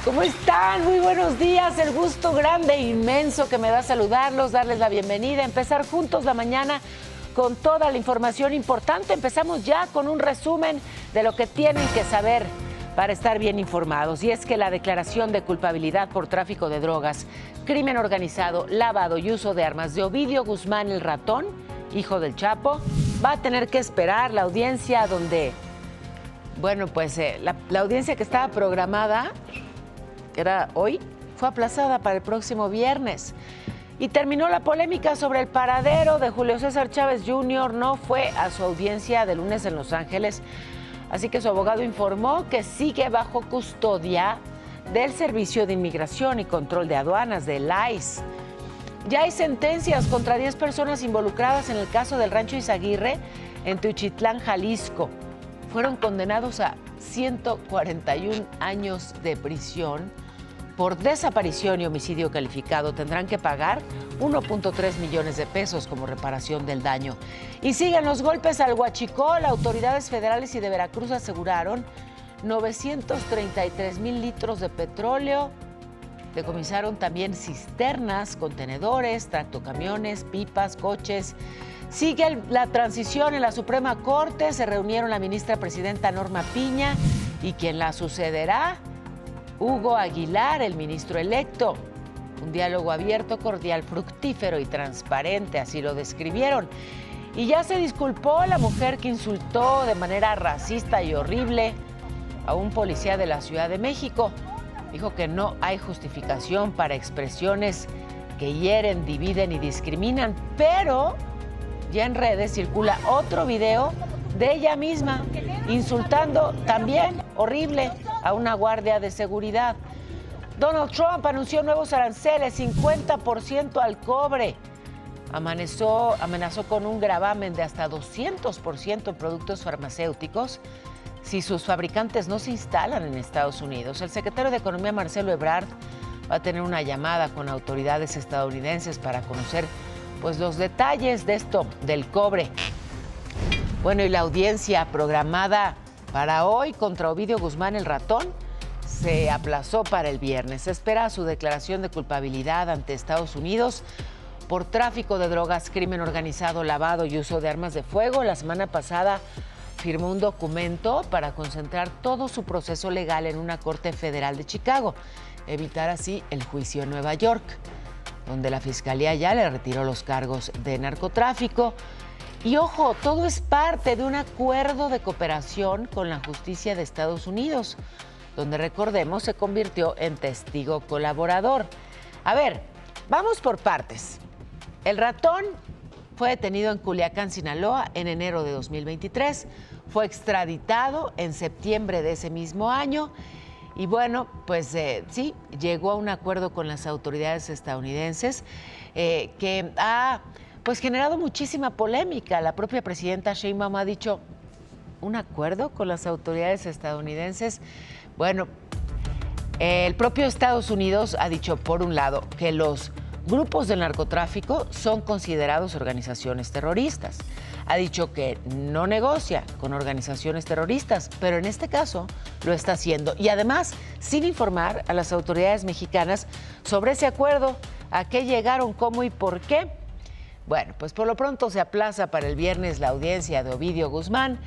¿Cómo están? Muy buenos días. El gusto grande e inmenso que me da saludarlos, darles la bienvenida, empezar juntos la mañana con toda la información importante. Empezamos ya con un resumen de lo que tienen que saber para estar bien informados. Y es que la declaración de culpabilidad por tráfico de drogas, crimen organizado, lavado y uso de armas de Ovidio Guzmán el Ratón, hijo del Chapo, va a tener que esperar la audiencia donde, bueno, pues la audiencia que estaba programada, que era hoy, fue aplazada para el próximo viernes. Y terminó la polémica sobre el paradero de Julio César Chávez Jr. No fue a su audiencia de lunes en Los Ángeles, así que su abogado informó que sigue bajo custodia del Servicio de Inmigración y Control de Aduanas, del ICE. Ya hay sentencias contra 10 personas involucradas en el caso del Rancho Izaguirre en Tuchitlán, Jalisco. Fueron condenados a 141 años de prisión por desaparición y homicidio calificado. Tendrán que pagar 1.3 millones de pesos como reparación del daño. Y siguen los golpes al Huachicol. Autoridades federales y de Veracruz aseguraron 933,000 litros de petróleo. Decomisaron también cisternas, contenedores, tractocamiones, pipas, coches. Sigue la transición en la Suprema Corte. Se reunieron la ministra presidenta Norma Piña y quien la sucederá, Hugo Aguilar, el ministro electo. Un diálogo abierto, cordial, fructífero y transparente, así lo describieron. Y ya se disculpó la mujer que insultó de manera racista y horrible a un policía de la Ciudad de México. Dijo que no hay justificación para expresiones que hieren, dividen y discriminan, pero ya en redes circula otro video de ella misma insultando también horrible a una guardia de seguridad. Donald Trump anunció nuevos aranceles, 50% al cobre. Amenazó con un gravamen de hasta 200% en productos farmacéuticos si sus fabricantes no se instalan en Estados Unidos. El secretario de Economía, Marcelo Ebrard, va a tener una llamada con autoridades estadounidenses para conocer pues los detalles de esto del cobre. Bueno, y la audiencia programada para hoy contra Ovidio Guzmán el Ratón se aplazó para el viernes. Se espera su declaración de culpabilidad ante Estados Unidos por tráfico de drogas, crimen organizado, lavado y uso de armas de fuego. La semana pasada firmó un documento para concentrar todo su proceso legal en una corte federal de Chicago, evitar así el juicio en Nueva York, donde la fiscalía ya le retiró los cargos de narcotráfico. Y ojo, todo es parte de un acuerdo de cooperación con la justicia de Estados Unidos, donde, recordemos, se convirtió en testigo colaborador. A ver, vamos por partes. El Ratón fue detenido en Culiacán, Sinaloa, en enero de 2023. Fue extraditado en septiembre de ese mismo año. Y bueno, pues sí, llegó a un acuerdo con las autoridades estadounidenses que ha pues generado muchísima polémica. La propia presidenta Sheinbaum ha dicho, ¿un acuerdo con las autoridades estadounidenses? Bueno, el propio Estados Unidos ha dicho, por un lado, que los grupos del narcotráfico son considerados organizaciones terroristas. Ha dicho que no negocia con organizaciones terroristas, pero en este caso lo está haciendo. Y además, sin informar a las autoridades mexicanas sobre ese acuerdo, a qué llegaron, cómo y por qué. Bueno, pues por lo pronto se aplaza para el viernes la audiencia de Ovidio Guzmán.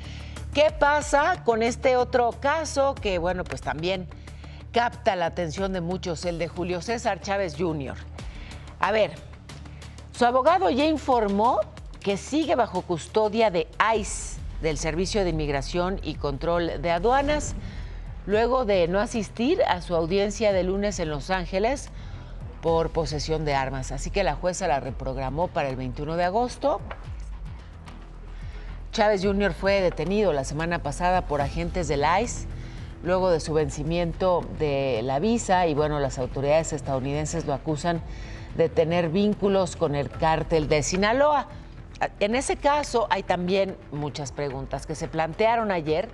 ¿Qué pasa con este otro caso que, bueno, pues también capta la atención de muchos, el de Julio César Chávez Jr.? A ver, su abogado ya informó que sigue bajo custodia de ICE, del Servicio de Inmigración y Control de Aduanas, luego de no asistir a su audiencia de lunes en Los Ángeles por posesión de armas. Así que la jueza la reprogramó para el 21 de agosto. Chávez Jr. fue detenido la semana pasada por agentes del ICE luego de su vencimiento de la visa y bueno, las autoridades estadounidenses lo acusan de tener vínculos con el cártel de Sinaloa. En ese caso hay también muchas preguntas que se plantearon ayer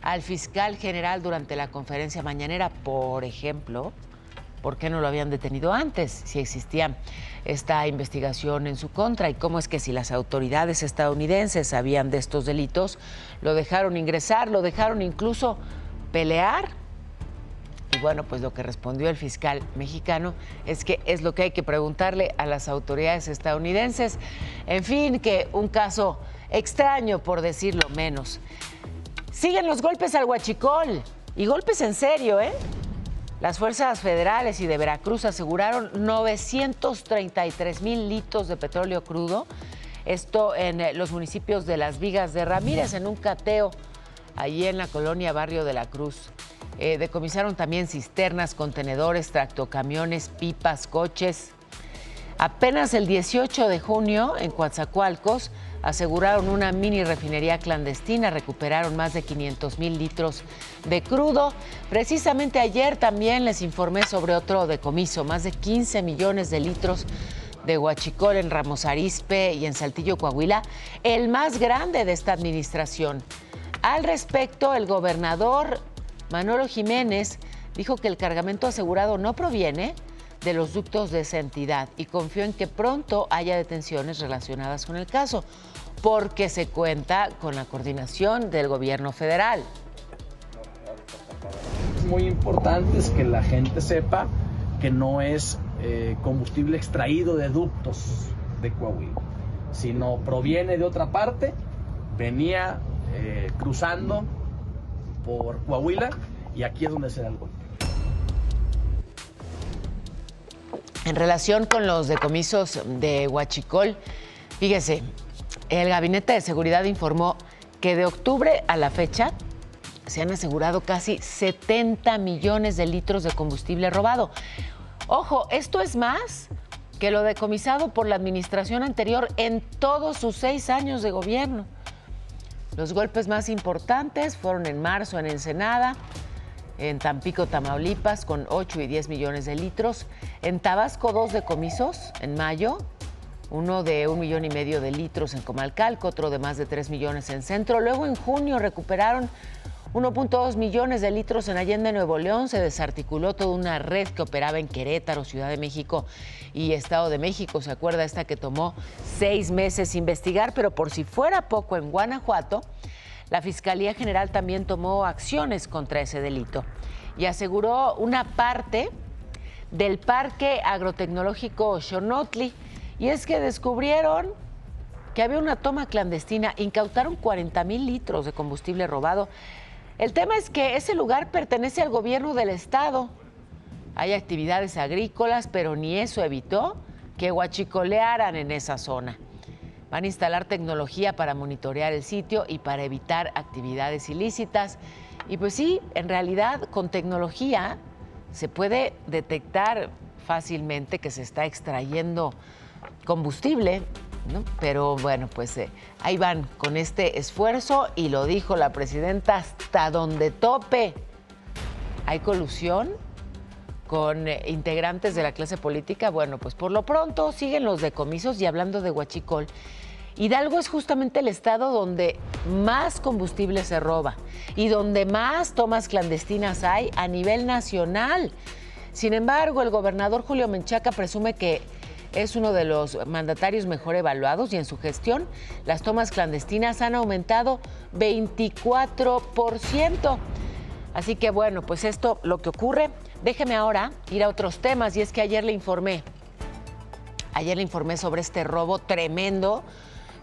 al fiscal general durante la conferencia mañanera. Por ejemplo, ¿por qué no lo habían detenido antes? Si existía esta investigación en su contra y cómo es que si las autoridades estadounidenses sabían de estos delitos, lo dejaron ingresar, lo dejaron incluso pelear Y bueno, pues lo que respondió el fiscal mexicano es que es lo que hay que preguntarle a las autoridades estadounidenses. En fin, que un caso extraño, por decirlo menos. Siguen los golpes al huachicol, y golpes en serio, ¿eh? Las fuerzas federales y de Veracruz aseguraron 933,000 litros de petróleo crudo, esto en los municipios de Las Vigas de Ramírez, en un cateo allí en la colonia Barrio de la Cruz. Decomisaron también cisternas, contenedores, tractocamiones, pipas, coches. Apenas el 18 de junio, en Coatzacoalcos, aseguraron una mini refinería clandestina, recuperaron más de 500,000 litros de crudo. Precisamente ayer también les informé sobre otro decomiso, más de 15 millones de litros de huachicol en Ramos Arizpe y en Saltillo, Coahuila, el más grande de esta administración. Al respecto, el gobernador Manolo Jiménez dijo que el cargamento asegurado no proviene de los ductos de esa entidad y confió en que pronto haya detenciones relacionadas con el caso, porque se cuenta con la coordinación del gobierno federal. Es muy importante es que la gente sepa que no es combustible extraído de ductos de Coahuila, sino proviene de otra parte, venía cruzando por Coahuila y aquí es donde se da el golpe. En relación con los decomisos de huachicol, fíjese, el Gabinete de Seguridad informó que de octubre a la fecha se han asegurado casi 70 millones de litros de combustible robado. Ojo, esto es más que lo decomisado por la administración anterior en todos sus 6 años de gobierno. Los golpes más importantes fueron en marzo en Ensenada, en Tampico, Tamaulipas, con 8 y 10 millones de litros. En Tabasco, 2 decomisos en mayo, uno de 1,5 millones de litros en Comalcalco, otro de más de 3 millones en Centro. Luego en junio recuperaron 1.2 millones de litros en Allende, Nuevo León. Se desarticuló toda una red que operaba en Querétaro, Ciudad de México y Estado de México. ¿Se acuerda esta que tomó 6 meses investigar? Pero por si fuera poco, en Guanajuato, la Fiscalía General también tomó acciones contra ese delito y aseguró una parte del Parque Agrotecnológico Xonotli. Y es que descubrieron que había una toma clandestina, incautaron 40,000 litros de combustible robado. El tema es que ese lugar pertenece al gobierno del estado. Hay actividades agrícolas, pero ni eso evitó que huachicolearan en esa zona. Van a instalar tecnología para monitorear el sitio y para evitar actividades ilícitas. Y pues sí, en realidad con tecnología se puede detectar fácilmente que se está extrayendo combustible, ¿no? Pero bueno, pues ahí van con este esfuerzo y lo dijo la presidenta hasta donde tope. ¿Hay colusión con integrantes de la clase política? Bueno, pues por lo pronto siguen los decomisos. Y hablando de huachicol, Hidalgo es justamente el estado donde más combustible se roba y donde más tomas clandestinas hay a nivel nacional. Sin embargo, el gobernador Julio Menchaca presume que es uno de los mandatarios mejor evaluados y en su gestión las tomas clandestinas han aumentado 24%. Así que bueno, pues esto lo que ocurre. Déjeme ahora ir a otros temas y es que ayer le informé sobre este robo tremendo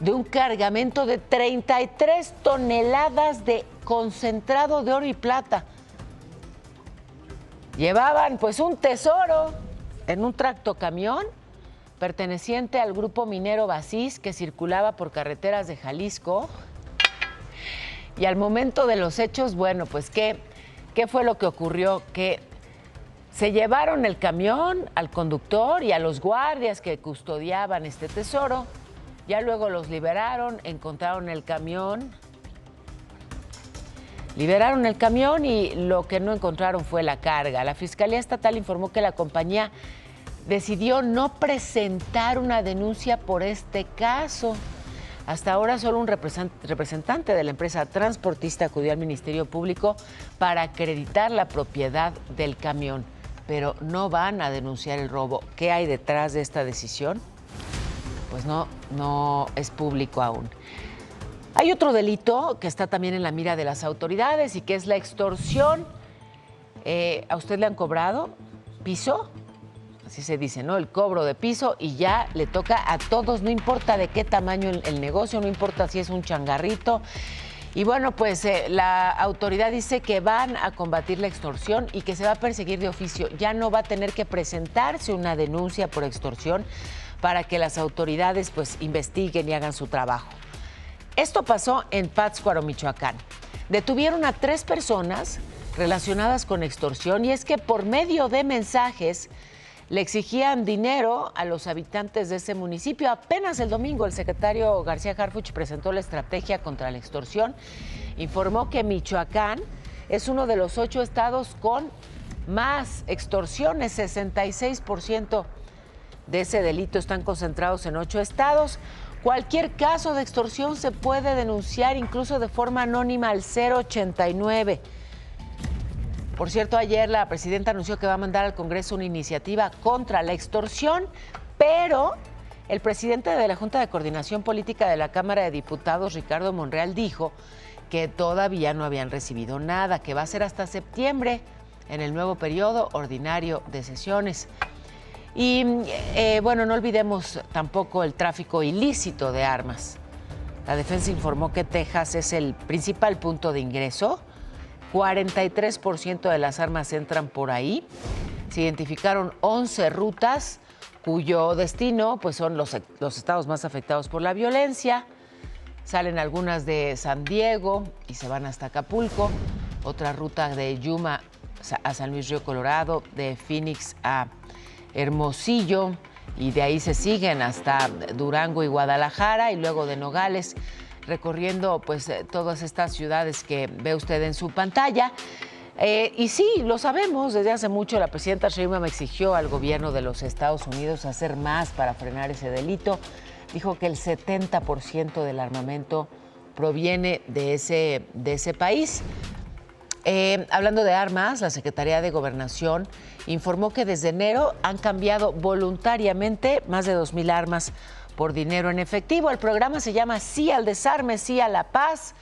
de un cargamento de 33 toneladas de concentrado de oro y plata. Llevaban pues un tesoro en un tractocamión perteneciente al grupo minero Basís que circulaba por carreteras de Jalisco. Y al momento de los hechos, bueno, pues ¿qué fue lo que ocurrió? Que se llevaron el camión, al conductor y a los guardias que custodiaban este tesoro. Ya luego los liberaron, encontraron el camión. Liberaron el camión y lo que no encontraron fue la carga. La Fiscalía Estatal informó que la compañía decidió no presentar una denuncia por este caso. Hasta ahora solo un representante de la empresa transportista acudió al Ministerio Público para acreditar la propiedad del camión, pero no van a denunciar el robo. ¿Qué hay detrás de esta decisión? Pues no es público aún. Hay otro delito que está también en la mira de las autoridades y que es la extorsión. ¿A usted le han cobrado piso? Así se dice, ¿no? El cobro de piso, y ya le toca a todos, no importa de qué tamaño el negocio, no importa si es un changarrito. Y bueno, pues la autoridad dice que van a combatir la extorsión y que se va a perseguir de oficio. Ya no va a tener que presentarse una denuncia por extorsión para que las autoridades pues investiguen y hagan su trabajo. Esto pasó en Pátzcuaro, Michoacán. Detuvieron a 3 personas relacionadas con extorsión, y es que por medio de mensajes le exigían dinero a los habitantes de ese municipio. Apenas el domingo el secretario García Harfuch presentó la estrategia contra la extorsión. Informó que Michoacán es uno de los 8 estados con más extorsiones. 66% de ese delito están concentrados en 8 estados. Cualquier caso de extorsión se puede denunciar incluso de forma anónima al 089. Por cierto, ayer la presidenta anunció que va a mandar al Congreso una iniciativa contra la extorsión, pero el presidente de la Junta de Coordinación Política de la Cámara de Diputados, Ricardo Monreal, dijo que todavía no habían recibido nada, que va a ser hasta septiembre, en el nuevo periodo ordinario de sesiones. Y bueno, no olvidemos tampoco el tráfico ilícito de armas. La defensa informó que Texas es el principal punto de ingreso. 43% de las armas entran por ahí. Se identificaron 11 rutas cuyo destino pues son los estados más afectados por la violencia. Salen algunas de San Diego y se van hasta Acapulco. Otra ruta de Yuma a San Luis Río Colorado, de Phoenix a Hermosillo, y de ahí se siguen hasta Durango y Guadalajara, y luego de Nogales, recorriendo pues todas estas ciudades que ve usted en su pantalla. Y sí, lo sabemos, desde hace mucho la presidenta Sheinbaum exigió al gobierno de los Estados Unidos hacer más para frenar ese delito. Dijo que el 70% del armamento proviene de ese país. Hablando de armas, la Secretaría de Gobernación informó que desde enero han cambiado voluntariamente más de 2,000 armas por dinero en efectivo. El programa se llama Sí al Desarme, Sí a la Paz.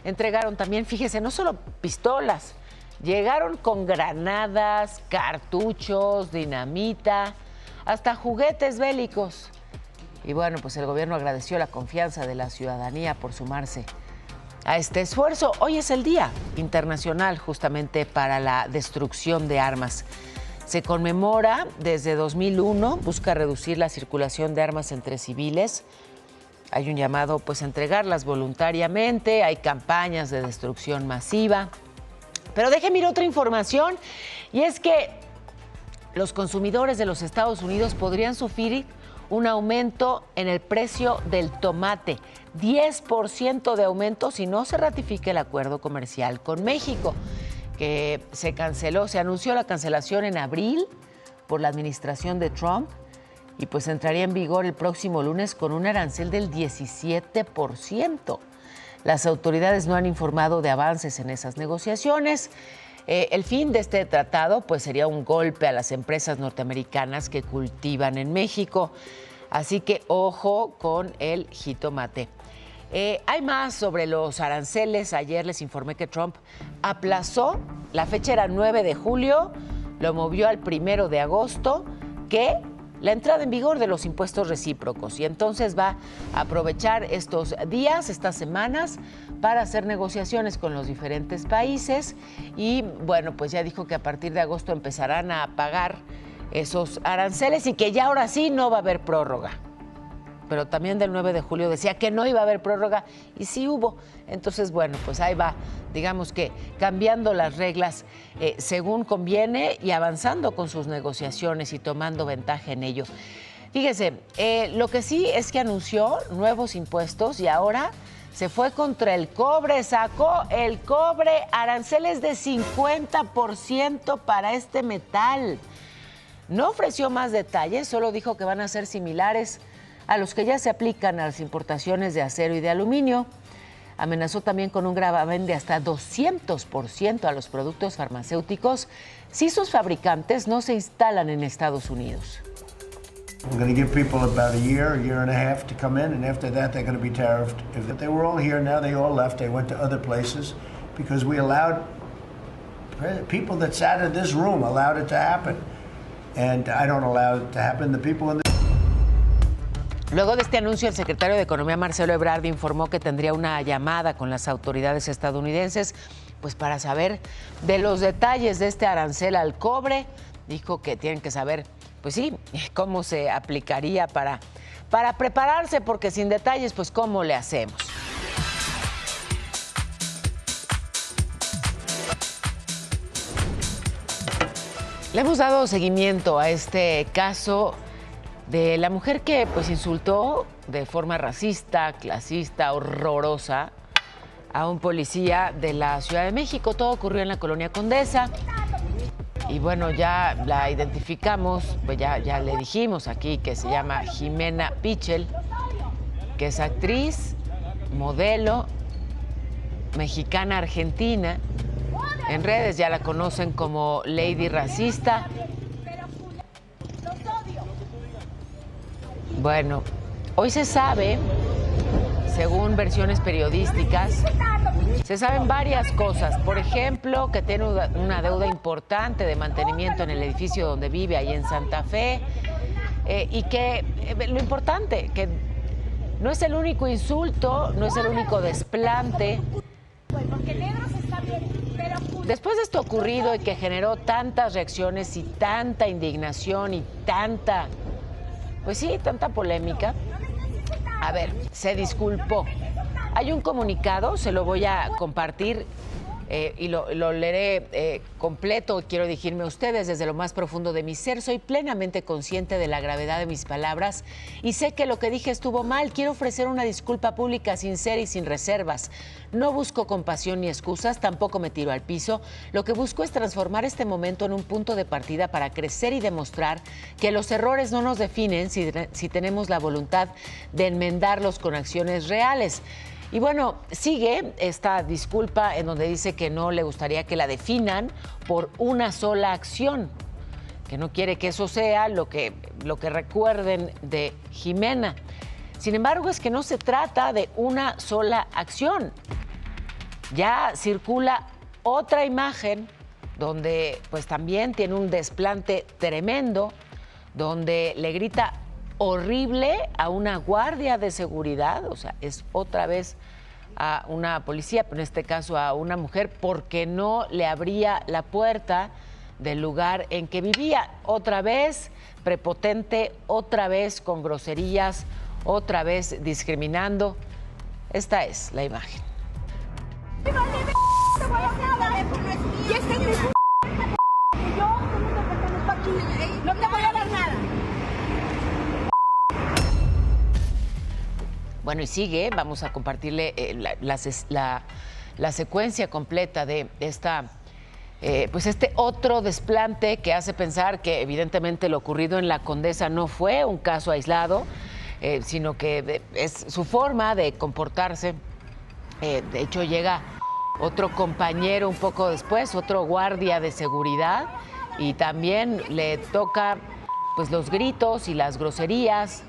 Entregaron también, fíjese, no solo pistolas, llegaron con granadas, cartuchos, dinamita, hasta juguetes bélicos. Y bueno, pues el gobierno agradeció la confianza de la ciudadanía por sumarse a este esfuerzo. Hoy es el Día Internacional justamente para la destrucción de armas. Se conmemora desde 2001, busca reducir la circulación de armas entre civiles. Hay un llamado pues a entregarlas voluntariamente, hay campañas de destrucción masiva. Pero déjeme ir otra información, y es que los consumidores de los Estados Unidos podrían sufrir un aumento en el precio del tomate, 10% de aumento si no se ratifica el acuerdo comercial con México, que se anunció la cancelación en abril por la administración de Trump, y pues entraría en vigor el próximo lunes con un arancel del 17%. Las autoridades no han informado de avances en esas negociaciones. El fin de este tratado pues sería un golpe a las empresas norteamericanas que cultivan en México. Así que ojo con el jitomate. Hay más sobre los aranceles. Ayer les informé que Trump aplazó, la fecha era 9 de julio, lo movió al 1 de agosto, que la entrada en vigor de los impuestos recíprocos. Y entonces va a aprovechar estos días, estas semanas, para hacer negociaciones con los diferentes países. Y bueno, pues ya dijo que a partir de agosto empezarán a pagar esos aranceles y que ya ahora sí no va a haber prórroga. Pero también del 9 de julio decía que no iba a haber prórroga, y sí hubo. Entonces, bueno, pues ahí va, digamos que cambiando las reglas según conviene y avanzando con sus negociaciones y tomando ventaja en ello. Fíjese, lo que sí es que anunció nuevos impuestos y ahora se fue contra el cobre, sacó el cobre, aranceles de 50% para este metal. No ofreció más detalles, solo dijo que van a ser similares a los que ya se aplican a las importaciones de acero y de aluminio. Amenazó también con un gravamen de hasta 200% a los productos farmacéuticos si sus fabricantes no se instalan en Estados Unidos. We're going to give people about a year and a half to come in, and after that they're going to be tariffed. If they were all here, now they all left. They went to other places because we allowed People that sat in this room allowed it to happen. And I don't allow it to happen. The people in the... Luego de este anuncio, el secretario de Economía, Marcelo Ebrard, informó que tendría una llamada con las autoridades estadounidenses pues para saber de los detalles de este arancel al cobre. Dijo que tienen que saber, pues sí, cómo se aplicaría para prepararse, porque sin detalles, pues cómo le hacemos. Le hemos dado seguimiento a este caso de la mujer que pues insultó de forma racista, clasista, horrorosa a un policía de la Ciudad de México. Todo ocurrió en la colonia Condesa. Y bueno, ya la identificamos, pues ya le dijimos aquí que se llama Jimena Pichel, que es actriz, modelo, mexicana-argentina. En redes ya la conocen como Lady Racista. Bueno, hoy se sabe, según versiones periodísticas, se saben varias cosas. Por ejemplo, que tiene una deuda importante de mantenimiento en el edificio donde vive, ahí en Santa Fe. Y que lo importante, que no es el único insulto, no es el único desplante. Después de esto ocurrido y que generó tantas reacciones y tanta indignación y tanta, pues sí, tanta polémica, a ver, se disculpó. Hay un comunicado, se lo voy a compartir y lo leeré completo. Quiero dirigirme a ustedes desde lo más profundo de mi ser. Soy plenamente consciente de la gravedad de mis palabras y sé que lo que dije estuvo mal. Quiero ofrecer una disculpa pública sincera y sin reservas. No busco compasión ni excusas, tampoco me tiro al piso. Lo que busco es transformar este momento en un punto de partida para crecer y demostrar que los errores no nos definen si tenemos la voluntad de enmendarlos con acciones reales. Y bueno, sigue esta disculpa en donde dice que no le gustaría que la definan por una sola acción, que no quiere que eso sea lo que recuerden de Jimena. Sin embargo, es que no se trata de una sola acción. Ya circula otra imagen donde pues también tiene un desplante tremendo, donde le grita horrible a una guardia de seguridad, o sea, es otra vez a una policía, pero en este caso a una mujer, porque no le abría la puerta del lugar en que vivía. Otra vez prepotente, otra vez con groserías, otra vez discriminando. Esta es la imagen. No te voy a dar nada. Bueno, y sigue, vamos a compartirle la secuencia completa de esta, pues este otro desplante que hace pensar que evidentemente lo ocurrido en la Condesa no fue un caso aislado, sino que es su forma de comportarse. De hecho, llega otro compañero un poco después, otro guardia de seguridad, y también le toca pues los gritos y las groserías.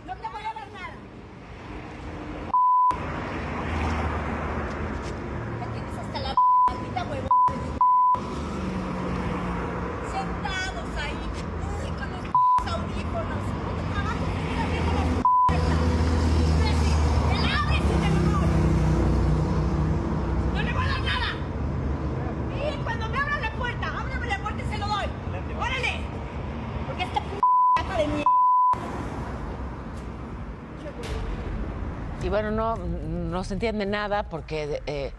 Y bueno, no se entiende nada porque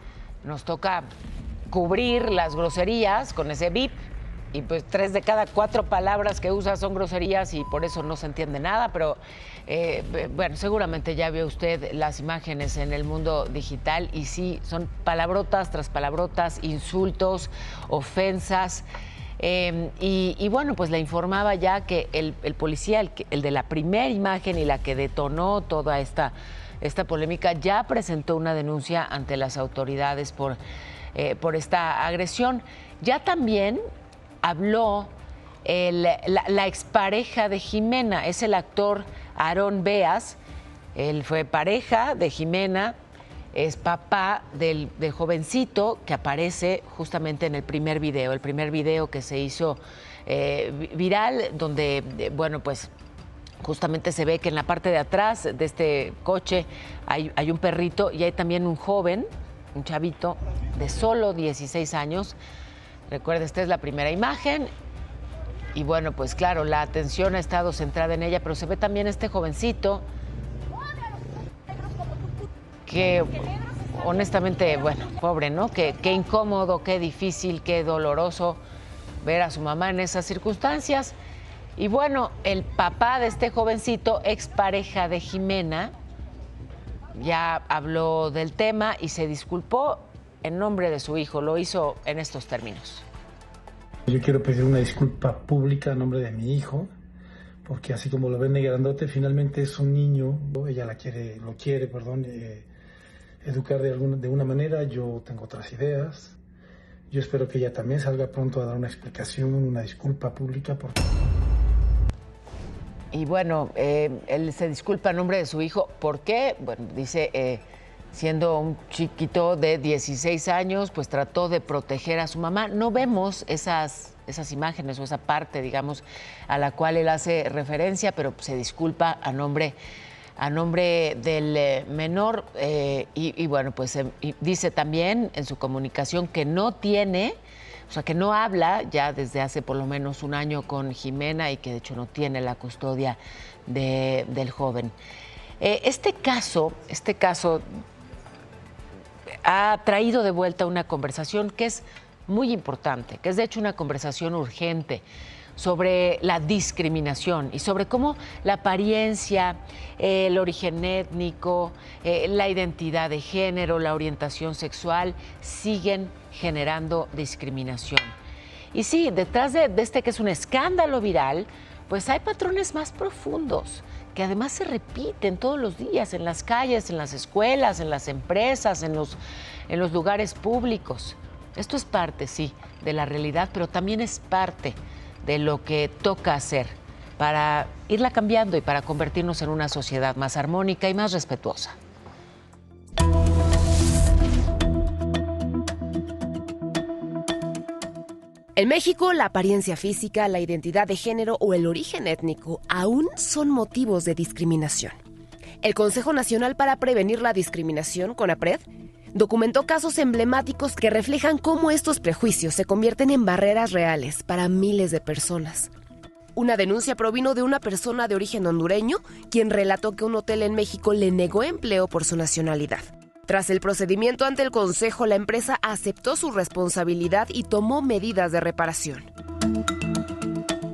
nos toca cubrir las groserías con ese bip, y pues 3 de cada 4 palabras que usa son groserías y por eso no se entiende nada, pero bueno, seguramente ya vio usted las imágenes en el mundo digital y sí, son palabrotas tras palabrotas, insultos, ofensas. Y bueno, pues le informaba ya que el policía, el de la primera imagen y la que detonó toda esta polémica, ya presentó una denuncia ante las autoridades por esta agresión. Ya también habló la expareja de Jimena, es el actor Aarón Beas. Él fue pareja de Jimena es papá del jovencito que aparece justamente en el primer video que se hizo viral, donde, bueno, pues justamente se ve que en la parte de atrás de este coche hay un perrito y hay también un joven, un chavito de solo 16 años. Recuerda, esta es la primera imagen y bueno, pues claro, la atención ha estado centrada en ella, pero se ve también este jovencito que honestamente, bueno, pobre, ¿no? Qué incómodo, qué difícil, qué doloroso ver a su mamá en esas circunstancias. Y bueno, el papá de este jovencito, expareja de Jimena, ya habló del tema y se disculpó en nombre de su hijo. Lo hizo en estos términos. Yo quiero pedir una disculpa pública a nombre de mi hijo, porque así como lo ven de grandote, finalmente es un niño. Ella lo quiere, educar de una manera. Yo tengo otras ideas. Yo espero que ella también salga pronto a dar una explicación, una disculpa pública. Y bueno, él se disculpa en nombre de su hijo. ¿Por qué? Bueno, dice, siendo un chiquito de 16 años, pues trató de proteger a su mamá. No vemos esas imágenes o esa parte, digamos, a la cual él hace referencia, pero se disculpa a nombre del menor. Y bueno, pues dice también en su comunicación que no tiene... O sea, que no habla ya desde hace por lo menos un año con Jimena y que de hecho no tiene la custodia del joven. Este caso ha traído de vuelta una conversación que es muy importante, que es de hecho una conversación urgente sobre la discriminación y sobre cómo la apariencia, el origen étnico, la identidad de género, la orientación sexual siguen generando discriminación. Y sí, detrás de este que es un escándalo viral, pues hay patrones más profundos que además se repiten todos los días en las calles, en las escuelas, en las empresas, en los lugares públicos. Esto es parte, sí, de la realidad, pero también es parte de lo que toca hacer para irla cambiando y para convertirnos en una sociedad más armónica y más respetuosa. En México, la apariencia física, la identidad de género o el origen étnico aún son motivos de discriminación. El Consejo Nacional para Prevenir la Discriminación, CONAPRED, documentó casos emblemáticos que reflejan cómo estos prejuicios se convierten en barreras reales para miles de personas. Una denuncia provino de una persona de origen hondureño, quien relató que un hotel en México le negó empleo por su nacionalidad. Tras el procedimiento ante el Consejo, la empresa aceptó su responsabilidad y tomó medidas de reparación.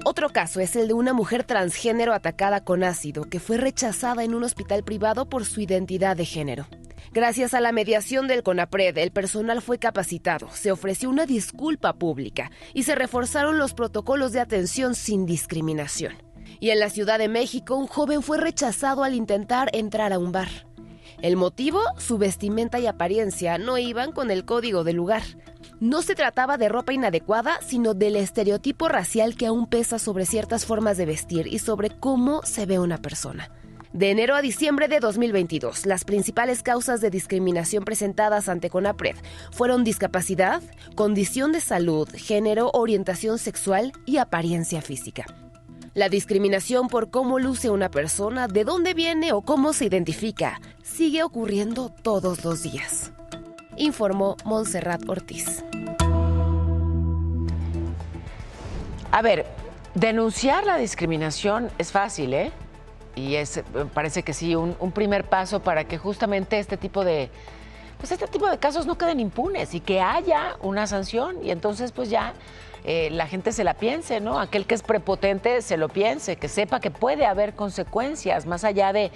Otro caso es el de una mujer transgénero atacada con ácido que fue rechazada en un hospital privado por su identidad de género. Gracias a la mediación del CONAPRED, el personal fue capacitado, se ofreció una disculpa pública y se reforzaron los protocolos de atención sin discriminación. Y en la Ciudad de México, un joven fue rechazado al intentar entrar a un bar. El motivo, su vestimenta y apariencia no iban con el código del lugar. No se trataba de ropa inadecuada, sino del estereotipo racial que aún pesa sobre ciertas formas de vestir y sobre cómo se ve una persona. De enero a diciembre de 2022, las principales causas de discriminación presentadas ante CONAPRED fueron discapacidad, condición de salud, género, orientación sexual y apariencia física. La discriminación por cómo luce una persona, de dónde viene o cómo se identifica, sigue ocurriendo todos los días, informó Montserrat Ortiz. A ver, denunciar la discriminación es fácil, ¿eh? Y parece que sí, un primer paso para que justamente este tipo de casos no queden impunes y que haya una sanción y entonces pues ya la gente se la piense, ¿no? Aquel que es prepotente se lo piense, que sepa que puede haber consecuencias más allá de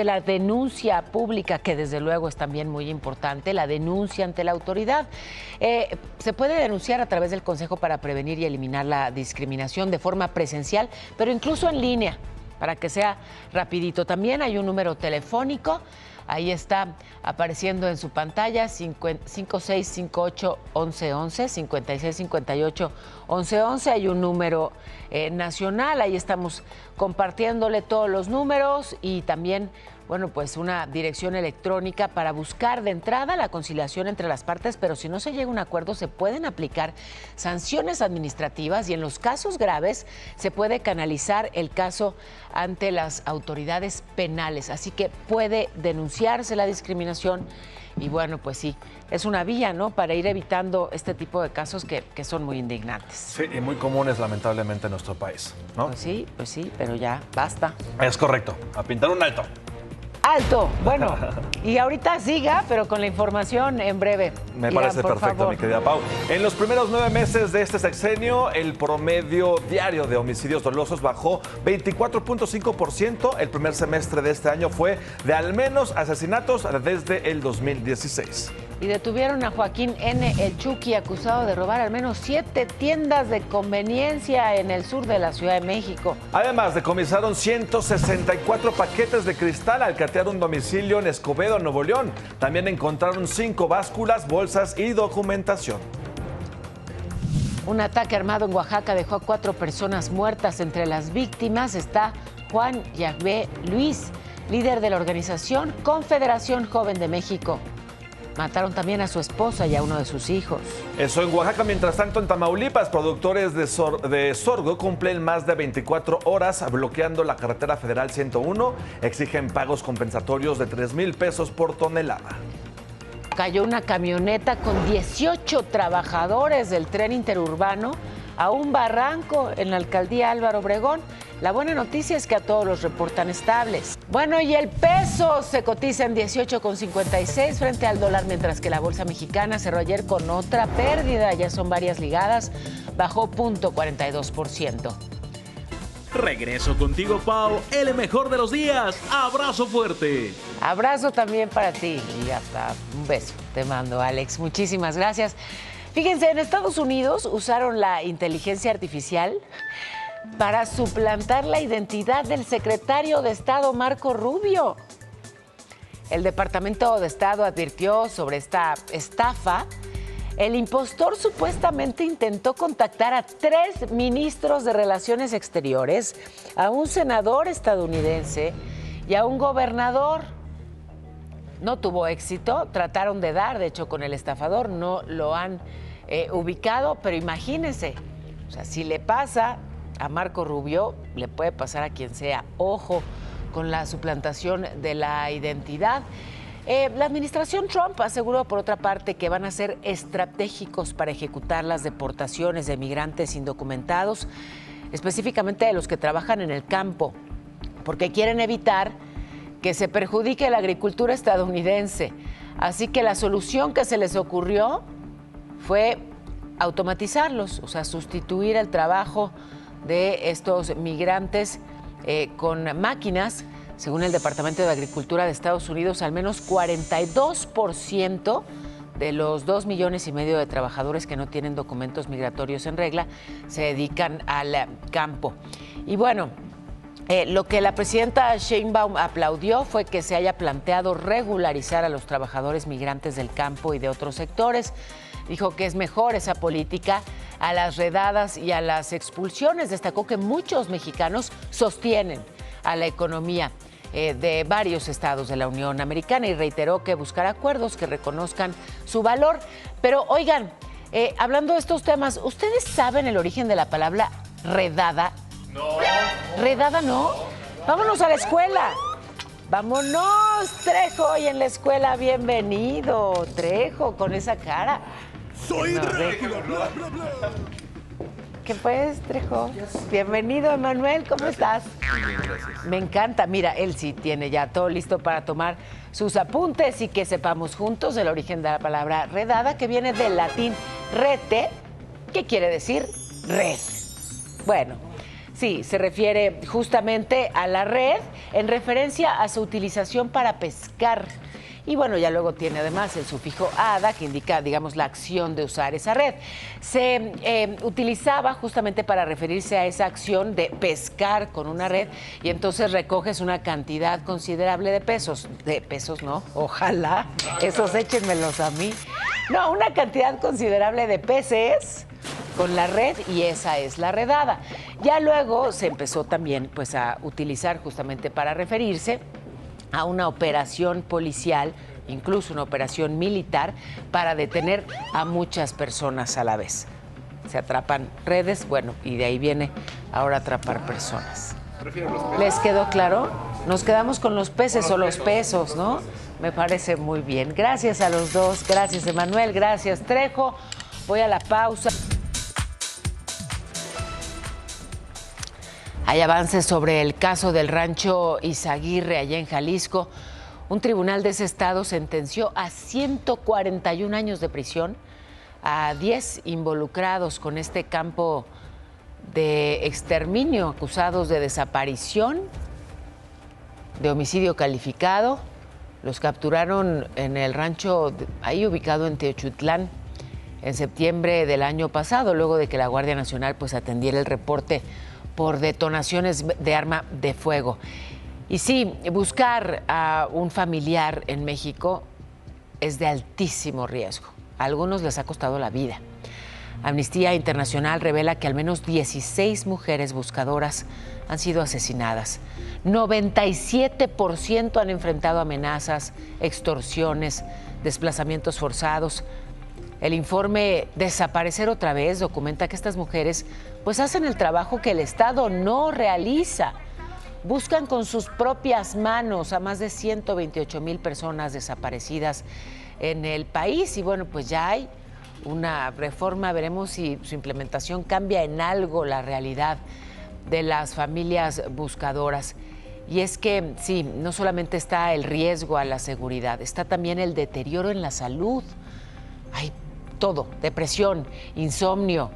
la denuncia pública, que desde luego es también muy importante, la denuncia ante la autoridad. Se puede denunciar a través del Consejo para Prevenir y Eliminar la Discriminación de forma presencial, pero incluso en línea, para que sea rapidito. También hay un número telefónico, ahí está apareciendo en su pantalla, 5658-1111, 5658-1111. Hay un número nacional, ahí estamos compartiéndole todos los números y también bueno, pues una dirección electrónica para buscar de entrada la conciliación entre las partes, pero si no se llega a un acuerdo se pueden aplicar sanciones administrativas y en los casos graves se puede canalizar el caso ante las autoridades penales. Así que puede denunciarse la discriminación y bueno, pues sí, es una vía, ¿no?, para ir evitando este tipo de casos que son muy indignantes. Sí, y muy comunes lamentablemente en nuestro país, ¿no? Pues sí, pero ya basta. Es correcto, a pintar un alto. ¡Alto! Bueno, y ahorita siga, pero con la información en breve. Me Irán, parece perfecto, favor. mi querida Pau. En los primeros 9 meses de este sexenio, el promedio diario de homicidios dolosos bajó 24.5%. El primer semestre de este año fue de al menos asesinatos desde el 2016. Y detuvieron a Joaquín N. El Chucky, acusado de robar al menos 7 tiendas de conveniencia en el sur de la Ciudad de México. Además, decomisaron 164 paquetes de cristal al catear un domicilio en Escobedo, Nuevo León. También encontraron 5 básculas, bolsas y documentación. Un ataque armado en Oaxaca dejó a 4 personas muertas. Entre las víctimas está Juan Yahvé Luis, líder de la organización Confederación Joven de México. Mataron también a su esposa y a uno de sus hijos. Eso en Oaxaca. Mientras tanto, en Tamaulipas, productores de sorgo cumplen más de 24 horas bloqueando la carretera federal 101. Exigen pagos compensatorios de 3,000 pesos por tonelada. Cayó una camioneta con 18 trabajadores del tren interurbano a un barranco en la alcaldía Álvaro Obregón. La buena noticia es que a todos los reportan estables. Bueno, y el peso se cotiza en 18,56 frente al dólar, mientras que la bolsa mexicana cerró ayer con otra pérdida. Ya son varias ligadas, bajó 0.42%. Regreso contigo, Pau, el mejor de los días. Abrazo fuerte. Abrazo también para ti y hasta un beso te mando, Alex. Muchísimas gracias. Fíjense, en Estados Unidos usaron la inteligencia artificial para suplantar la identidad del secretario de Estado Marco Rubio. El Departamento de Estado advirtió sobre esta estafa. El impostor supuestamente intentó contactar a 3 ministros de Relaciones Exteriores, a un senador estadounidense y a un gobernador. No tuvo éxito, trataron de dar, de hecho, con el estafador, no lo han ubicado, pero imagínense, o sea, si le pasa a Marco Rubio, le puede pasar a quien sea. Ojo con la suplantación de la identidad. La administración Trump aseguró, por otra parte, que van a ser estratégicos para ejecutar las deportaciones de migrantes indocumentados, específicamente de los que trabajan en el campo, porque quieren evitar que se perjudique la agricultura estadounidense. Así que la solución que se les ocurrió fue automatizarlos, o sea, sustituir el trabajo de estos migrantes con máquinas. Según el Departamento de Agricultura de Estados Unidos, al menos 42% de los 2,5 millones de trabajadores que no tienen documentos migratorios en regla se dedican al campo. Y bueno, lo que la presidenta Sheinbaum aplaudió fue que se haya planteado regularizar a los trabajadores migrantes del campo y de otros sectores. Dijo que es mejor esa política a las redadas y a las expulsiones. Destacó que muchos mexicanos sostienen a la economía de varios estados de la Unión Americana y reiteró que buscará acuerdos que reconozcan su valor. Pero oigan, hablando de estos temas, ¿ustedes saben el origen de la palabra redada? No. ¿Redada no? Vámonos a la escuela. Vámonos, Trejo, hoy en la escuela. Bienvenido, Trejo, con esa cara. Soy Trejo. ¿Qué pues, Trejo? Bienvenido, Emanuel, ¿cómo estás? Me encanta. Mira, él sí tiene ya todo listo para tomar sus apuntes y que sepamos juntos el origen de la palabra redada, que viene del latín rete, que quiere decir red. Bueno, sí, se refiere justamente a la red en referencia a su utilización para pescar. Y bueno, ya luego tiene además el sufijo ada, que indica, digamos, la acción de usar esa red. Se utilizaba justamente para referirse a esa acción de pescar con una red y entonces recoges una cantidad considerable de pesos. De pesos, ¿no? Ojalá, esos échenmelos a mí. No, una cantidad considerable de peces con la red y esa es la redada. Ya luego se empezó también pues a utilizar justamente para referirse a una operación policial, incluso una operación militar, para detener a muchas personas a la vez. Se atrapan redes, bueno, y de ahí viene ahora atrapar personas. ¿Les quedó claro? Nos quedamos con los peces o los pesos, ¿no? Me parece muy bien. Gracias a los dos, gracias Emanuel, gracias Trejo. Voy a la pausa. Hay avances sobre el caso del rancho Izaguirre allá en Jalisco. Un tribunal de ese estado sentenció a 141 años de prisión a 10 involucrados con este campo de exterminio, acusados de desaparición, de homicidio calificado. Los capturaron en el rancho ahí ubicado en Teochutlán en septiembre del año pasado, luego de que la Guardia Nacional pues atendiera el reporte por detonaciones de arma de fuego. Y sí, buscar a un familiar en México es de altísimo riesgo. A algunos les ha costado la vida. Amnistía Internacional revela que al menos 16 mujeres buscadoras han sido asesinadas. 97% han enfrentado amenazas, extorsiones, desplazamientos forzados. El informe Desaparecer otra vez documenta que estas mujeres pues hacen el trabajo que el Estado no realiza. Buscan con sus propias manos a más de 128,000 personas desaparecidas en el país y bueno, pues ya hay una reforma, veremos si su implementación cambia en algo la realidad de las familias buscadoras. Y es que sí, no solamente está el riesgo a la seguridad, está también el deterioro en la salud. Hay todo, depresión, insomnio,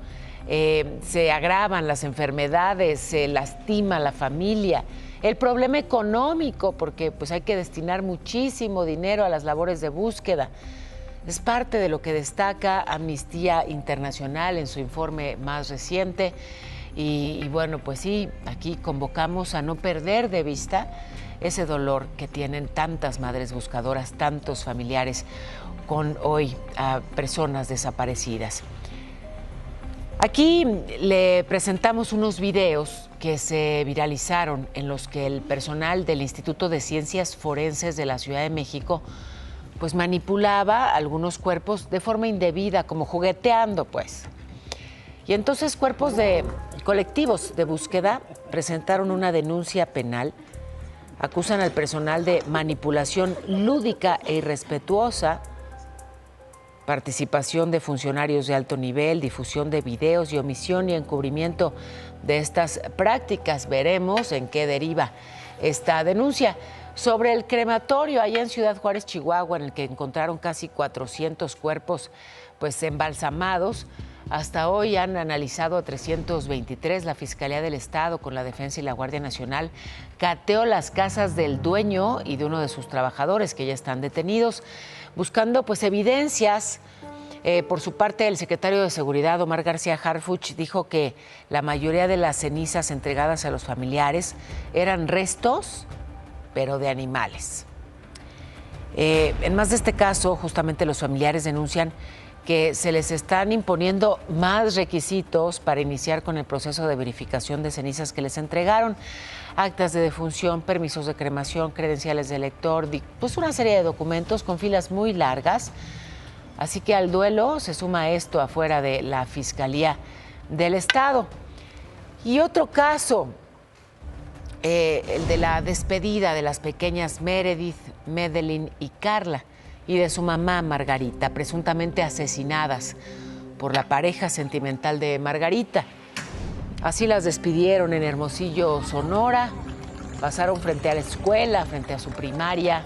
se agravan las enfermedades, se lastima la familia. El problema económico, porque pues hay que destinar muchísimo dinero a las labores de búsqueda. Es parte de lo que destaca Amnistía Internacional en su informe más reciente. Y bueno, pues sí, aquí convocamos a no perder de vista ese dolor que tienen tantas madres buscadoras, tantos familiares con hoy a personas desaparecidas. Aquí le presentamos unos videos que se viralizaron en los que el personal del Instituto de Ciencias Forenses de la Ciudad de México pues manipulaba algunos cuerpos de forma indebida, como jugueteando pues. Y entonces cuerpos de colectivos de búsqueda presentaron una denuncia penal, acusan al personal de manipulación lúdica e irrespetuosa, participación de funcionarios de alto nivel, difusión de videos y omisión y encubrimiento de estas prácticas. Veremos en qué deriva esta denuncia. Sobre el crematorio allá en Ciudad Juárez, Chihuahua, en el que encontraron casi 400 cuerpos pues embalsamados, hasta hoy han analizado a 323. La Fiscalía del Estado, con la Defensa y la Guardia Nacional, cateó las casas del dueño y de uno de sus trabajadores que ya están detenidos, buscando pues evidencias. Por su parte, el secretario de Seguridad, Omar García Harfuch, dijo que la mayoría de las cenizas entregadas a los familiares eran restos, pero de animales. En más de este caso, justamente los familiares denuncian que se les están imponiendo más requisitos para iniciar con el proceso de verificación de cenizas que les entregaron, actas de defunción, permisos de cremación, credenciales de elector, pues una serie de documentos con filas muy largas. Así que al duelo se suma esto afuera de la Fiscalía del Estado. Y otro caso, el de la despedida de las pequeñas Meredith, Madeline y Carla, y de su mamá Margarita, presuntamente asesinadas por la pareja sentimental de Margarita. Así las despidieron en Hermosillo, Sonora, pasaron frente a la escuela, frente a su primaria,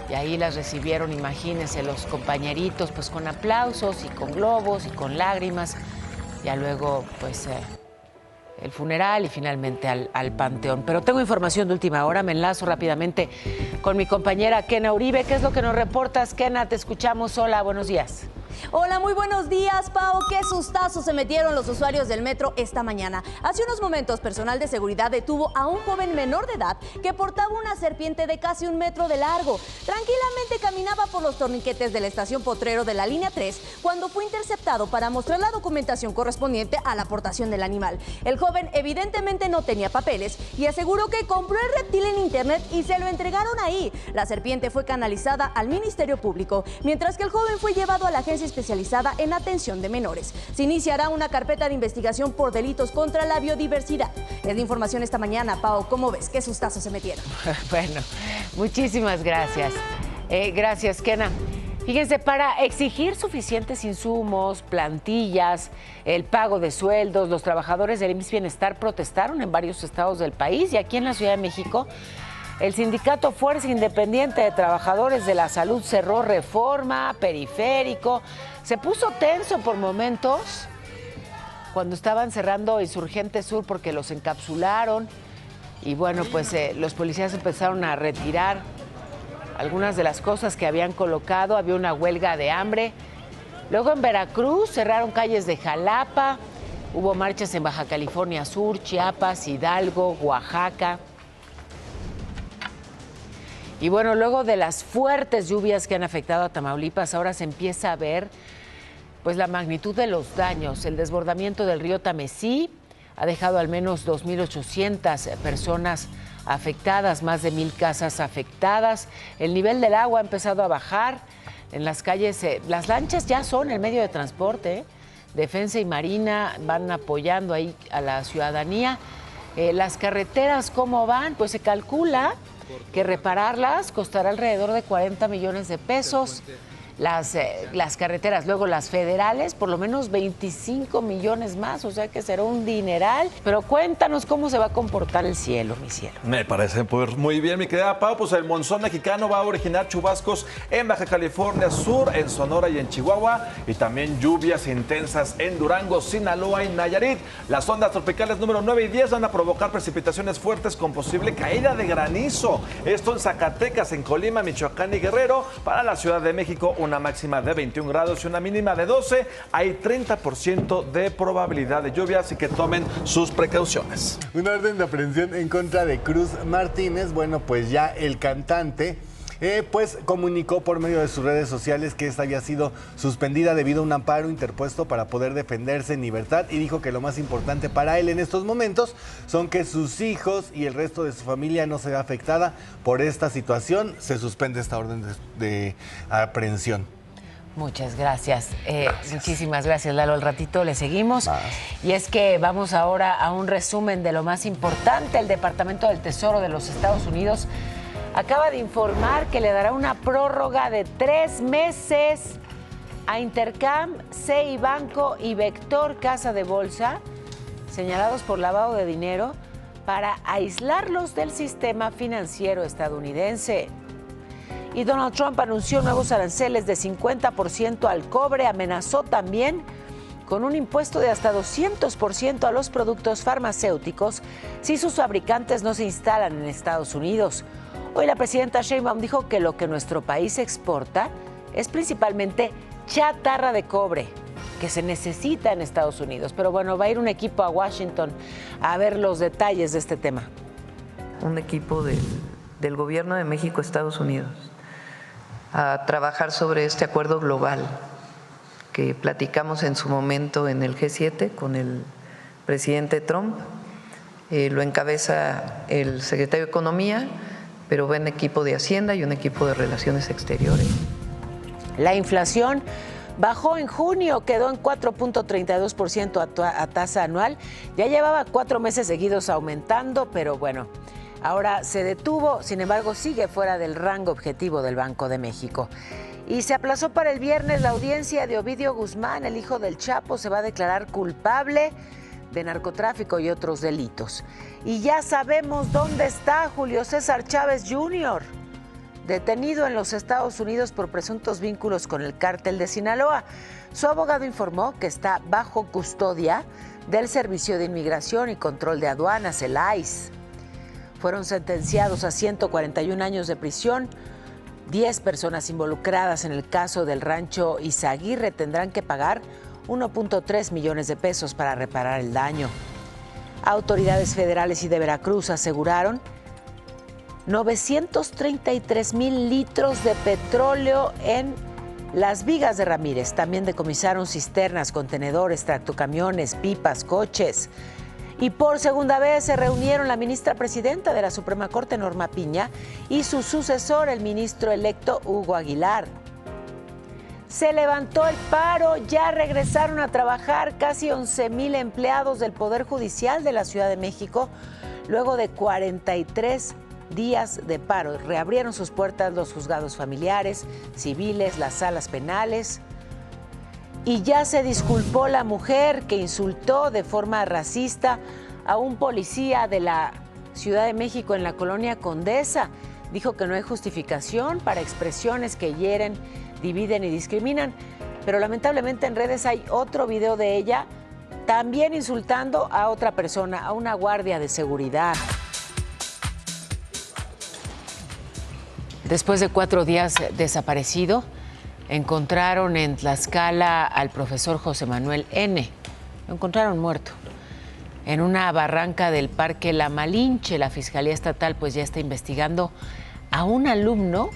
y ahí las recibieron, imagínense, los compañeritos, pues con aplausos y con globos y con lágrimas, ya luego pues el funeral y finalmente al panteón. Pero tengo información de última hora, me enlazo rápidamente con mi compañera Kena Uribe. ¿Qué es lo que nos reportas, Kena? Te escuchamos. Hola, buenos días. Hola, muy buenos días, Pau. Qué sustazo se metieron los usuarios del metro esta mañana. Hace unos momentos, personal de seguridad detuvo a un joven menor de edad que portaba una serpiente de casi 1 metro de largo. Tranquilamente caminaba por los torniquetes de la estación Potrero de la línea 3 cuando fue interceptado para mostrar la documentación correspondiente a la aportación del animal. El joven evidentemente no tenía papeles y aseguró que compró el reptil en internet y se lo entregaron ahí. La serpiente fue canalizada al Ministerio Público, mientras que el joven fue llevado a la agencia especializada en atención de menores. Se iniciará una carpeta de investigación por delitos contra la biodiversidad. Es la información esta mañana, Pau. ¿Cómo ves? ¿Qué sustazo se metieron? Bueno, muchísimas gracias. Gracias, Kena. Fíjense, para exigir suficientes insumos, plantillas, el pago de sueldos, los trabajadores del IMSS Bienestar protestaron en varios estados del país y aquí en la Ciudad de México el sindicato Fuerza Independiente de Trabajadores de la Salud cerró Reforma, Periférico. Se puso tenso por momentos cuando estaban cerrando Insurgente Sur porque los encapsularon y bueno, pues los policías empezaron a retirar algunas de las cosas que habían colocado. Había una huelga de hambre. Luego en Veracruz cerraron calles de Jalapa, hubo marchas en Baja California Sur, Chiapas, Hidalgo, Oaxaca. Y bueno, luego de las fuertes lluvias que han afectado a Tamaulipas, ahora se empieza a ver pues la magnitud de los daños. El desbordamiento del río Tamesí ha dejado al menos 2.800 personas afectadas, más de 1,000 casas afectadas. El nivel del agua ha empezado a bajar en las calles. Las lanchas ya son el medio de transporte. Defensa y Marina van apoyando ahí a la ciudadanía. Las carreteras, ¿cómo van? Pues se calcula que repararlas costará alrededor de 40 millones de pesos. Las carreteras, luego las federales, por lo menos 25 millones más, o sea que será un dineral. Pero cuéntanos cómo se va a comportar el cielo, mi cielo. Me parece pues, muy bien, mi querida Pau. Pues el monzón mexicano va a originar chubascos en Baja California Sur, en Sonora y en Chihuahua, y también lluvias intensas en Durango, Sinaloa y Nayarit. Las ondas tropicales número 9 y 10 van a provocar precipitaciones fuertes con posible caída de granizo. Esto en Zacatecas, en Colima, Michoacán y Guerrero. Para la Ciudad de México, una máxima de 21 grados y una mínima de 12. Hay 30% de probabilidad de lluvia, así que tomen sus precauciones. Una orden de aprehensión en contra de Cruz Martínez. Bueno, pues ya el cantante pues comunicó por medio de sus redes sociales que esta había sido suspendida debido a un amparo interpuesto para poder defenderse en libertad, y dijo que lo más importante para él en estos momentos son que sus hijos y el resto de su familia no se vea afectada por esta situación. Se suspende esta orden de aprehensión. Muchas gracias. Muchísimas gracias, Lalo. Al ratito le seguimos. Y es que vamos ahora a un resumen de lo más importante. El Departamento del Tesoro de los Estados Unidos acaba de informar que le dará una prórroga de 3 meses a Intercam, CI Banco y Vector Casa de Bolsa, señalados por lavado de dinero, para aislarlos del sistema financiero estadounidense. Y Donald Trump anunció nuevos aranceles de 50% al cobre. Amenazó también con un impuesto de hasta 200% a los productos farmacéuticos si sus fabricantes no se instalan en Estados Unidos. Hoy la presidenta Sheinbaum dijo que lo que nuestro país exporta es principalmente chatarra de cobre, que se necesita en Estados Unidos. Pero bueno, va a ir un equipo a Washington a ver los detalles de este tema. Un equipo del Gobierno de México, Estados Unidos, a trabajar sobre este acuerdo global que platicamos en su momento en el G7 con el presidente Trump. Lo encabeza el secretario de Economía, pero va un equipo de Hacienda y un equipo de Relaciones Exteriores. La inflación bajó en junio, quedó en 4.32% a tasa anual. Ya llevaba 4 meses seguidos aumentando, pero bueno, ahora se detuvo. Sin embargo, sigue fuera del rango objetivo del Banco de México. Y se aplazó para el viernes la audiencia de Ovidio Guzmán, el hijo del Chapo. Se va a declarar culpable de narcotráfico y otros delitos. Y ya sabemos dónde está Julio César Chávez Jr., detenido en los Estados Unidos por presuntos vínculos con el cártel de Sinaloa. Su abogado informó que está bajo custodia del Servicio de Inmigración y Control de Aduanas, el ICE. Fueron sentenciados a 141 años de prisión 10 personas involucradas en el caso del rancho Izaguirre tendrán que pagar 1.3 millones de pesos para reparar el daño. Autoridades federales y de Veracruz aseguraron 933,000 litros de petróleo en Las Vigas de Ramírez. También decomisaron cisternas, contenedores, tractocamiones, pipas, coches. Y por segunda vez se reunieron la ministra presidenta de la Suprema Corte, Norma Piña, y su sucesor, el ministro electo Hugo Aguilar. Se levantó el paro, ya regresaron a trabajar casi 11,000 empleados del Poder Judicial de la Ciudad de México, luego de 43 días de paro. Reabrieron sus puertas los juzgados familiares, civiles, las salas penales. Y ya se disculpó la mujer que insultó de forma racista a un policía de la Ciudad de México en la colonia Condesa. Dijo que no hay justificación para expresiones que hieren, dividen y discriminan. Pero lamentablemente en redes hay otro video de ella también insultando a otra persona, a una guardia de seguridad. Después de 4 días desaparecido, encontraron en Tlaxcala al profesor José Manuel N. Lo encontraron muerto en una barranca del Parque La Malinche. La Fiscalía Estatal pues ya está investigando a un alumno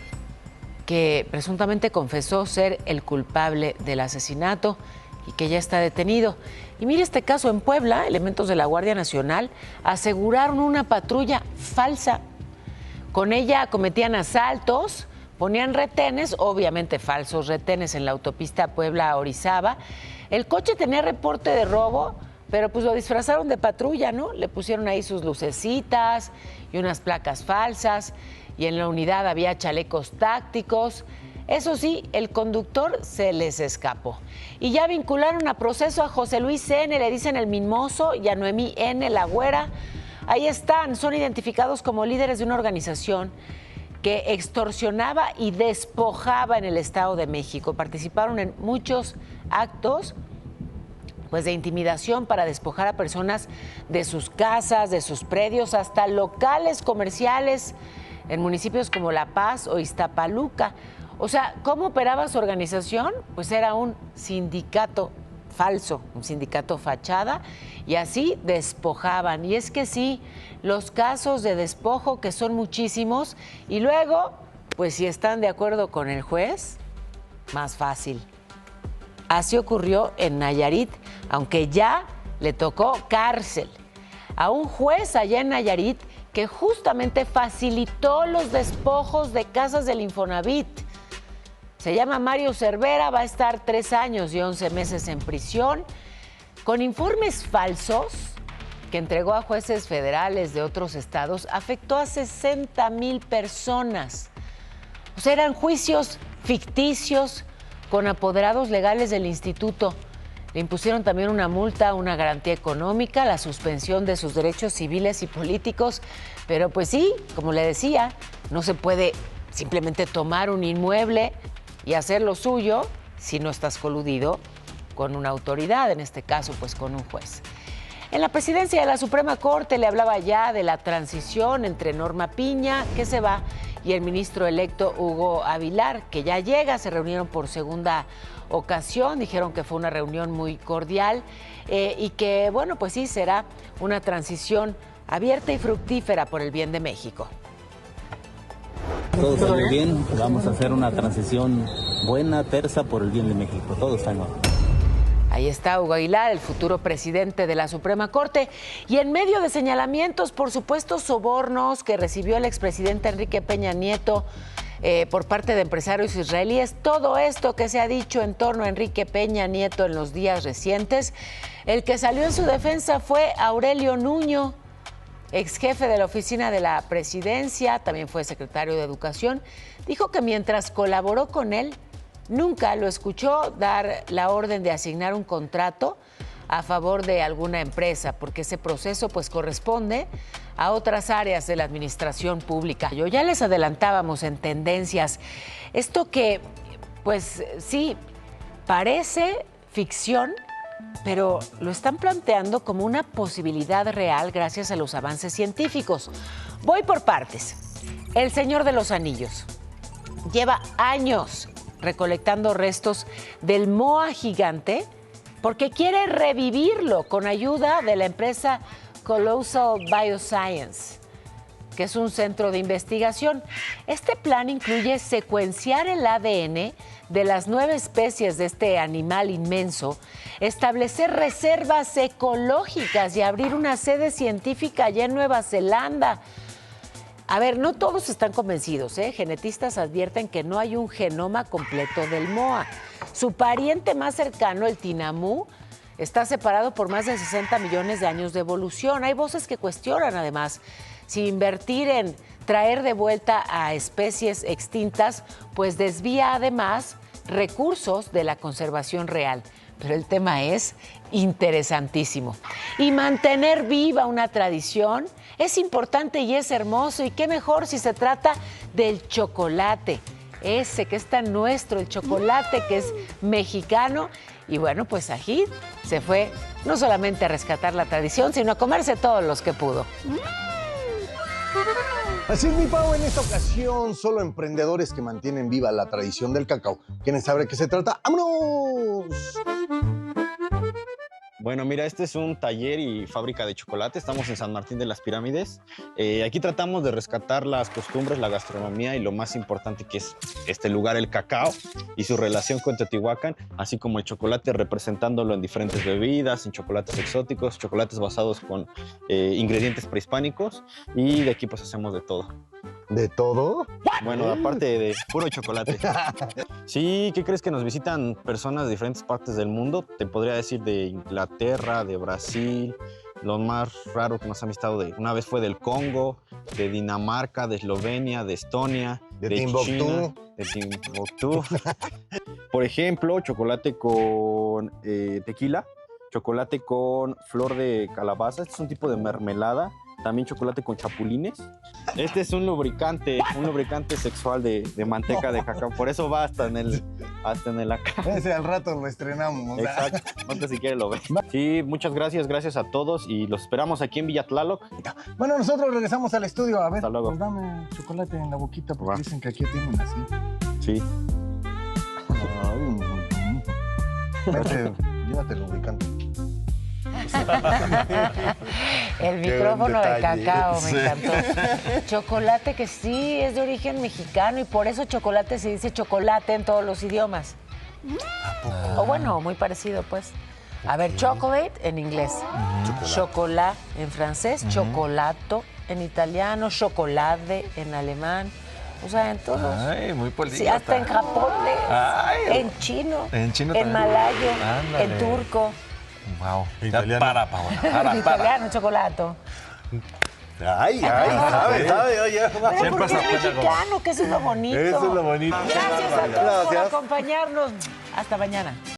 que presuntamente confesó ser el culpable del asesinato y que ya está detenido. Y mire este caso en Puebla, elementos de la Guardia Nacional aseguraron una patrulla falsa. Con ella cometían asaltos, ponían retenes, obviamente falsos retenes en la autopista Puebla-Orizaba. El coche tenía reporte de robo, pero pues lo disfrazaron de patrulla, ¿no? Le pusieron ahí sus lucecitas y unas placas falsas, y en la unidad había chalecos tácticos. Eso sí, el conductor se les escapó. Y ya vincularon a proceso a José Luis N., le dicen el Mimoso, y a Noemí N., la Güera. Ahí están, son identificados como líderes de una organización que extorsionaba y despojaba en el Estado de México. Participaron en muchos actos pues, de intimidación para despojar a personas de sus casas, de sus predios, hasta locales comerciales en municipios como La Paz o Iztapaluca. O sea, ¿cómo operaba su organización? Pues era un sindicato falso, un sindicato fachada, y así despojaban. Y es que sí, los casos de despojo, que son muchísimos, y luego, pues si están de acuerdo con el juez, más fácil. Así ocurrió en Nayarit, aunque ya le tocó cárcel a un juez allá en Nayarit que justamente facilitó los despojos de casas del Infonavit. Se llama Mario Cervera, va a estar 3 años y 11 meses en prisión con informes falsos que entregó a jueces federales de otros estados. Afectó a 60,000 personas. O sea, eran juicios ficticios con apoderados legales del instituto. Le impusieron también una multa, una garantía económica, la suspensión de sus derechos civiles y políticos. Pero pues sí, como le decía, no se puede simplemente tomar un inmueble y hacer lo suyo si no estás coludido con una autoridad, en este caso pues con un juez. En la presidencia de la Suprema Corte le hablaba ya de la transición entre Norma Piña, que se va, y el ministro electo Hugo Aguilar, que ya llega. Se reunieron por segunda ocasión, dijeron que fue una reunión muy cordial y que, bueno, pues sí, será una transición abierta y fructífera por el bien de México. Todo salió bien, vamos a hacer una transición buena, tersa, por el bien de México. Todo está en orden. Ahí está Hugo Aguilar, el futuro presidente de la Suprema Corte. Y en medio de señalamientos por supuestos sobornos que recibió el expresidente Enrique Peña Nieto por parte de empresarios israelíes, todo esto que se ha dicho en torno a Enrique Peña Nieto en los días recientes, el que salió en su defensa fue Aurelio Nuño, ex jefe de la oficina de la presidencia, también fue secretario de Educación. Dijo que mientras colaboró con él, nunca lo escuchó dar la orden de asignar un contrato a favor de alguna empresa, porque ese proceso pues corresponde a otras áreas de la administración pública. Yo ya les adelantábamos en Tendencias esto que pues sí parece ficción, pero lo están planteando como una posibilidad real gracias a los avances científicos. Voy por partes. El Señor de los Anillos. lleva años recolectando restos del moa gigante porque quiere revivirlo con ayuda de la empresa Colossal Bioscience, que es un centro de investigación. Este plan incluye secuenciar el ADN de las 9 especies de este animal inmenso, establecer reservas ecológicas y abrir una sede científica allá en Nueva Zelanda. A ver, no todos están convencidos, ¿eh? Genetistas advierten que no hay un genoma completo del moa. Su pariente más cercano, el tinamú, está separado por más de 60 millones de años de evolución. Hay voces que cuestionan, además, si invertir en traer de vuelta a especies extintas, pues desvía además recursos de la conservación real. Pero el tema es interesantísimo. Y mantener viva una tradición es importante y es hermoso. Y qué mejor si se trata del chocolate, ese que es tan nuestro, el chocolate que es mexicano. Y bueno, pues Sajid se fue no solamente a rescatar la tradición, sino a comerse todos los que pudo. Así es, mi Pau, en esta ocasión solo emprendedores que mantienen viva la tradición del cacao. ¿Quieren saber de qué se trata? ¡Vámonos! Bueno, mira, este es un taller y fábrica de chocolate. Estamos en San Martín de las Pirámides. Aquí tratamos de rescatar las costumbres, la gastronomía y lo más importante que es este lugar, el cacao y su relación con Teotihuacán, así como el chocolate representándolo en diferentes bebidas, en chocolates exóticos, chocolates basados con ingredientes prehispánicos y de aquí pues hacemos de todo. ¿De todo? Bueno, aparte de puro chocolate. Sí, ¿qué crees? Que nos visitan personas de diferentes partes del mundo. Te podría decir de Inglaterra, de Brasil. Lo más raro que nos han visitado una vez fue del Congo, de Dinamarca, de Eslovenia, de Estonia, de China, de Timbuktu. Por ejemplo, chocolate con tequila, chocolate con flor de calabaza. Este es un tipo de mermelada. También chocolate con chapulines. Este es un lubricante sexual de manteca de cacao. Por eso va hasta en el acá. Ese al rato lo estrenamos. Exacto. No sé si quiere lo ve. Sí, muchas gracias a todos y los esperamos aquí en Villa Tlaloc. Bueno, nosotros regresamos al estudio. A ver, hasta luego. Pues dame chocolate en la boquita porque dicen que aquí tienen así. Sí. Llévate el lubricante. El micrófono de cacao, me encantó. Chocolate que sí es de origen mexicano y por eso chocolate se dice chocolate en todos los idiomas. O bueno, muy parecido pues. A ver, chocolate en inglés, chocolat en francés, chocolato en italiano, chocolate en alemán. O sea, en todos. Ay, muy políglota. Sí, hasta en japonés, en chino, en malayo, en turco. Wow. Italiano. Para. Italiano, chocolato. Ay, sabe, oye. Pero porque es mexicano, que eso es lo bonito. Eso es lo bonito. Gracias a todos por acompañarnos. Hasta mañana.